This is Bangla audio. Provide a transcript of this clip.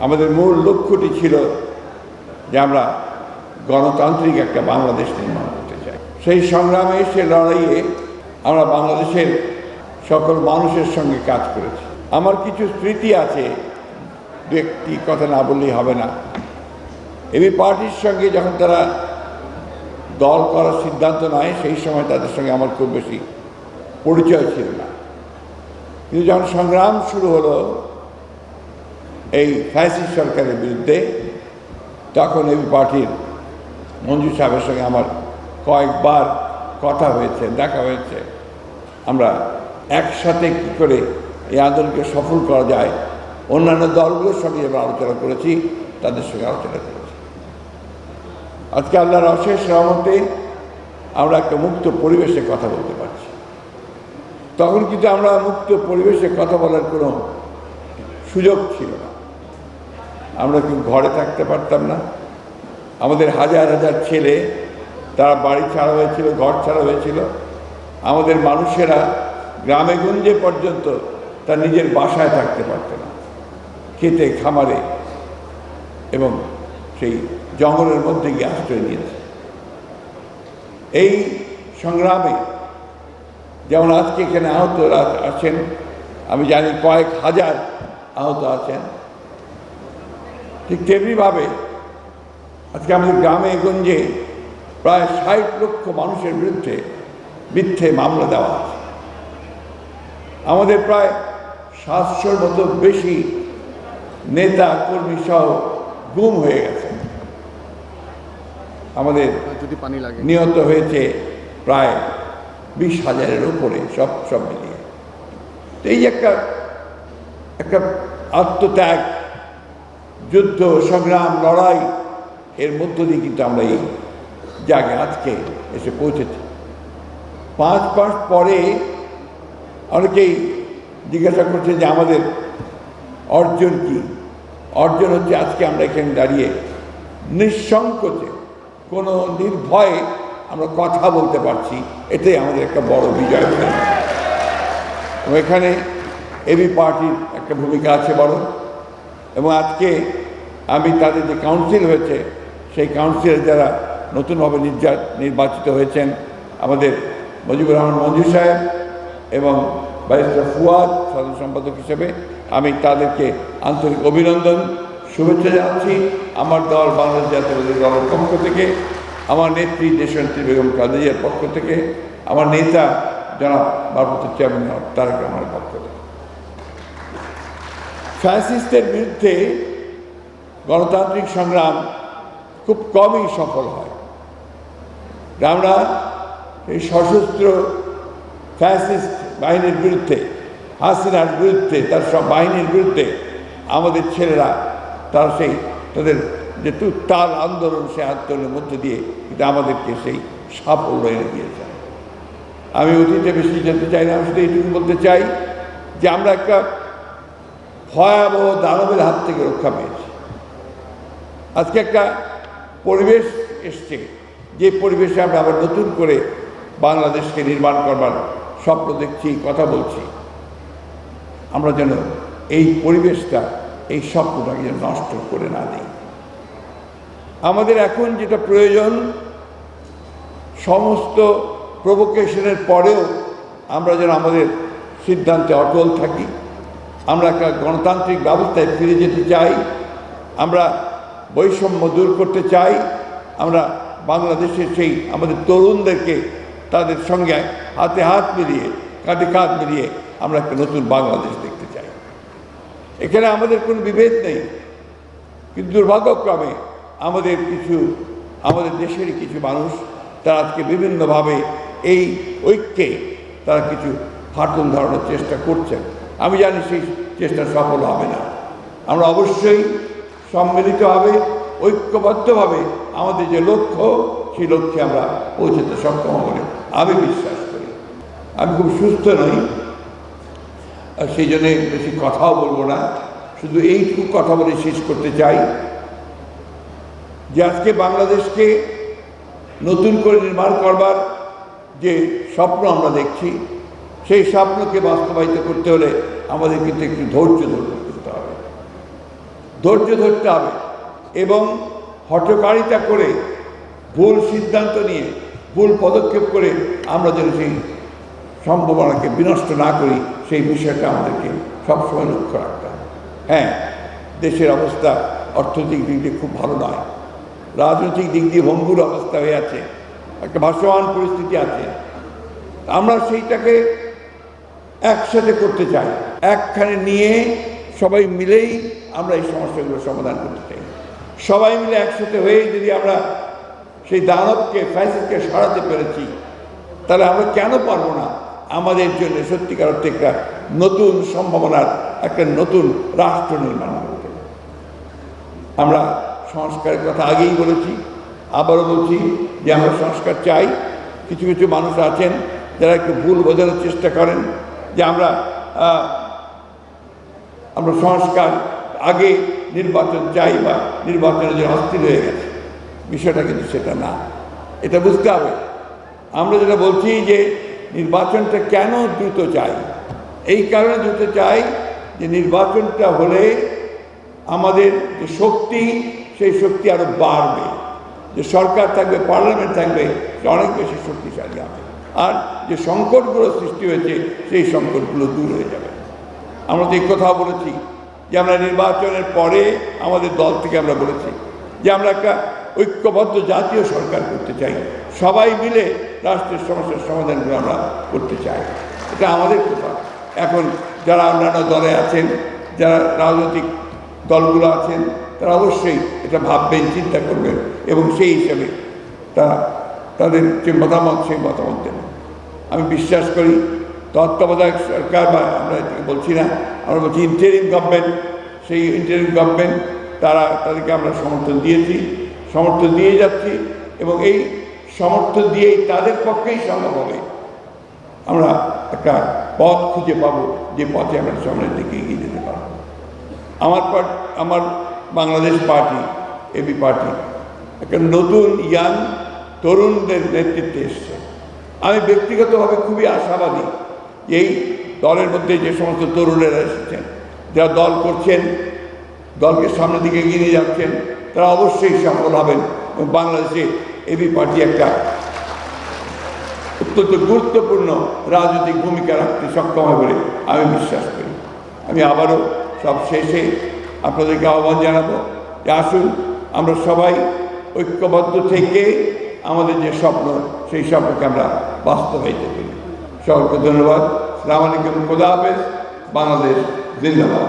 আমাদের মূল লক্ষ্যটি ছিল যে আমরা গণতান্ত্রিক একটা বাংলাদেশ নির্মাণ করতে চাই। সেই সংগ্রামে, সে লড়াইয়ে আমরা বাংলাদেশের সকল মানুষের সঙ্গে কাজ করেছি। আমার কিছু স্মৃতি আছে, দু একটি কথা না বললেই হবে না। এবি পার্টির সঙ্গে যখন তারা দল করার সিদ্ধান্ত নেয়, সেই সময় তাদের সঙ্গে আমার খুব বেশি পরিচয় ছিল না। কিন্তু যখন সংগ্রাম শুরু হলো এই ফ্যাসিস্ট সরকারের বিরুদ্ধে, তখন এবি পার্টির মঞ্জু সাহেবের সঙ্গে আমার কয়েকবার কথা হয়েছে, দেখা হয়েছে। আমরা একসাথে কী করে এই আন্দোলনকে সফল করা যায় অন্যান্য দলগুলোর সঙ্গে আমরা আলোচনা করেছি, তাদের সঙ্গে আলোচনা করেছি। আজকে আল্লাহর অশেষ রহমতে আমরা একটা মুক্ত পরিবেশে কথা বলতে পারছি। তখন কিন্তু আমরা মুক্ত পরিবেশে কথা বলার কোনো সুযোগ ছিল না। আমরা কেউ ঘরে থাকতে পারতাম না। আমাদের হাজার হাজার ছেলে, তারা বাড়ি ছাড়া হয়েছিল, ঘর ছাড়া হয়েছিল। আমাদের মানুষেরা গ্রামে গঞ্জে পর্যন্ত তার নিজের বাসায় থাকতে পারত না, খেতে খামারে এবং সেই জঙ্গলের মধ্যে গিয়ে আশ্রয় নিয়েছে। এই সংগ্রামে যেমন আজকে এখানে আহতরা আছেন, আমি জানি কয়েক হাজার আহত আছেন, ঠিক তেমনিভাবে আজকে আমাদের গ্রামে গঞ্জে প্রায় ৬০ লক্ষ মানুষের বিরুদ্ধে মিথ্যে মামলা দেওয়া আছে। আমাদের প্রায় ৭০০-র মতো বেশি নেতা কর্মী সহ গুম হয়ে গেছে। আমাদের নিহত হয়েছে প্রায় ২০,০০০-এর উপরে, সব মিলিয়ে। তো এই একটা আত্মত্যাগ, যুদ্ধ, সংগ্রাম, লড়াই, এর মধ্য দিয়ে কিন্তু আমরা এই জায়গায় আজকে এসে পৌঁছেছি। ৫ মাস পরে অনেকেই জিজ্ঞাসা করছে যে আমাদের অর্জন কি? অর্জন হচ্ছে আজকে আমরা এখানে দাঁড়িয়ে নিঃসংকোচে, কোনো নির্ভয়ে আমরা কথা বলতে পারছি। এটাই আমাদের একটা বড় বিজয়। এবং এখানে এবি পার্টির একটা ভূমিকা আছে বড়। এবং আজকে আমি তাদের যে কাউন্সিল হয়েছে, সেই কাউন্সিলে যারা নতুনভাবে নির্বাচিত হয়েছেন, আমাদের মুজিবুর রহমান মঞ্জু সাহেব এবং ব্যারিস্টার ফুয়াদ সাধারণ সম্পাদক হিসেবে, আমি তাদেরকে আন্তরিক অভিনন্দন, শুভেচ্ছা জানাচ্ছি। আমার দল বাংলাদেশ জাতীয়তাবাদী দলের পক্ষ থেকে, আমার নেত্রী দেশনেত্রী বেগম খালেদা জিয়ার পক্ষ থেকে, আমার নেতা জনাব ভারপ্রাপ্ত চেয়ারম্যান তারেক রহমানের পক্ষ থেকে। ফ্যাসিস্টের বিরুদ্ধে গণতান্ত্রিক সংগ্রাম খুব কমই সফল হয়। আমরা এই সশস্ত্র ফ্যাসিস্ট বাহিনীর বিরুদ্ধে, হাসিনার বিরুদ্ধে, তার সব বাহিনীর বিরুদ্ধে আমাদের ছেলেরা তাদের যে তুত্তাল আন্দোলন, সে আন্দোলনের মধ্যে দিয়ে কিন্তু আমাদেরকে সেই সাফল্য এনে দিয়েছে। আমি অতীতে বেশি যেতে চাই না, আমি শুধু এইটুকু বলতে চাই যে আমরা একটা ভয়াবহ দানবের হাত থেকে রক্ষা পেয়েছি। আজকে একটা পরিবেশ এসছে, যে পরিবেশে আমরা আবার নতুন করে বাংলাদেশকে নির্মাণ করবার স্বপ্ন দেখছি, কথা বলছি। আমরা যেন এই পরিবেশটা, এই স্বপ্নটাকে যেন নষ্ট করে না দিই। আমাদের এখন যেটা প্রয়োজন, সমস্ত প্রভোকেশনের পরেও আমরা যেন আমাদের সিদ্ধান্তে অটল থাকি। আমরা একটা গণতান্ত্রিক ব্যবস্থায় ফিরে যেতে চাই। আমরা বৈষম্য দূর করতে চাই। আমরা বাংলাদেশের সেই আমাদের তরুণদেরকে তাদের সঙ্গে হাতে হাত মিলিয়ে, কাঁধে কাঁধ মিলিয়ে আমরা একটা নতুন বাংলাদেশ দেখতে চাই। এখানে আমাদের কোনো বিভেদ নেই, কিন্তু দুর্ভাগ্যক্রমে আমাদের দেশেরই কিছু মানুষ, তারা আজকে বিভিন্নভাবে এই ঐক্যে তারা কিছু ফাটল ধরানোর চেষ্টা করছেন। আমি জানি সেই চেষ্টা সফল হবে না। আমরা অবশ্যই সম্মিলিতভাবে, ঐক্যবদ্ধভাবে আমাদের যে লক্ষ্য, সেই লক্ষ্যে আমরা পৌঁছতে সক্ষম বলে আমি বিশ্বাস করি। আমি খুব সুস্থ নই, সেই জন্যে বেশি কথাও বলবো না, শুধু এইটুকু কথা বলে শেষ করতে চাই যে আজকে বাংলাদেশকে নতুন করে নির্মাণ করবার যে স্বপ্ন আমরা দেখছি, সেই স্বপ্নকে বাস্তবায়িত করতে হলে আমাদের কিন্তু একটু ধৈর্য ধরে করতে হবে। ধৈর্য ধরতে হবে এবং হঠকারিতা করে ভুল সিদ্ধান্ত নিয়ে ভুল পদক্ষেপ করে আমরা যেন সেই সম্ভাবনাকে বিনষ্ট না করি সেই বিষয়টা আমাদেরকে সবসময় লক্ষ্য রাখতে হবে। হ্যাঁ, দেশের অবস্থা অর্থনৈতিক দিক দিয়ে খুব ভালো নয়, রাজনৈতিক দিক দিয়ে ভঙ্গুর অবস্থা হয়ে আছে, একটা ভাসমান পরিস্থিতি আছে। আমরা সেইটাকে একসাথে করতে চাই, একখানে নিয়ে সবাই মিলেই আমরা এই সমস্যাগুলো সমাধান করতে চাই। সবাই মিলে একসাথে হয়ে যদি আমরা সেই দানবকে ফ্যাসিস্টকে সরাতে পেরেছি, তাহলে আমরা কেন পারবো না আমাদের জন্য সত্যিকার অর্থে একটা নতুন সম্ভাবনার একটা নতুন রাষ্ট্র নির্মাণ করতে। আমরা সংস্কারের কথা আগেই বলেছি, আবারও বলছি যে আমরা সংস্কার চাই। কিছু কিছু মানুষ আছেন যারা একটু ভুল বোঝানোর চেষ্টা করেন যে আমরা সংস্কার আগে নির্বাচন চাই বা নির্বাচনের জন্য অস্থির হয়ে গেছে। বিষয়টা কিন্তু সেটা না, এটা বুঝতে হবে। আমরা যেটা বলছি যে নির্বাচনটা কেন দ্রুত চাই, এই কারণে দ্রুত চাই যে নির্বাচনটা হলে আমাদের যে শক্তি, সেই শক্তি আরও বাড়বে, যে সরকার থাকবে, পার্লামেন্ট থাকবে, সে অনেক বেশি শক্তিশালী হবে। আর যে সংকটগুলো সৃষ্টি হয়েছে সেই সংকটগুলো দূর হয়ে যাবে। আমরা তো এই কথাও বলেছি যে আমরা নির্বাচনের পরে আমাদের দল থেকে আমরা বলেছি যে আমরা একটা ঐক্যবদ্ধ জাতীয় সরকার করতে চাই, সবাই মিলে রাষ্ট্রের সমস্যার সমাধানগুলো আমরা করতে চাই। এটা আমাদের কথা। এখন যারা অন্যান্য দলে আছেন, যারা রাজনৈতিক দলগুলো আছেন, তারা অবশ্যই এটা ভাববেন, চিন্তা করবেন এবং সেই হিসাবে তারা তাদের যে মতামত সেই মতামত দেবেন। আমি বিশ্বাস করি তত্ত্বাবধায়ক সরকার, বা আমরা বলছি না, আমরা বলছি ইন্টারিম গভর্নমেন্ট, সেই ইন্টারিম গভর্নমেন্ট তাদেরকে আমরা সমর্থন দিয়েছি, সমর্থন দিয়ে যাচ্ছি এবং এই সমর্থন দিয়েই তাদের পক্ষেই সম্ভব হবে আমরা একটা পথ খুঁজে পাবো, যে পথে আমরা সামনের দিকে এগিয়ে যেতে পারবো। আমার বাংলাদেশ পার্টি, এবি পার্টি একটা নতুন ইয়াং তরুণদের নেতৃত্বে এসছে। আমি ব্যক্তিগতভাবে খুবই আশাবাদী এই দলের মধ্যে যে সমস্ত তরুণেরা এসেছেন, যারা দল করছেন, দলকে সামনের দিকে এগিয়ে নিয়ে যাচ্ছেন, তারা অবশ্যই সফল হবেন এবং বাংলাদেশে এবি পার্টি একটা অত্যন্ত গুরুত্বপূর্ণ রাজনৈতিক ভূমিকা রাখতে সক্ষম হবে বলে আমি বিশ্বাস করি। আমি আবারও সব শেষে আপনাদেরকে আহ্বান জানাবো যে আসুন আমরা সবাই ঐক্যবদ্ধ থেকে আমাদের যে স্বপ্ন, সেই স্বপ্নকে আমরা বাস্তবায়িত করি। সকলকে ধন্যবাদ। আসসালামু আলাইকুম, খোদা হাফেজ, বাংলাদেশ জিন্দাবাদ।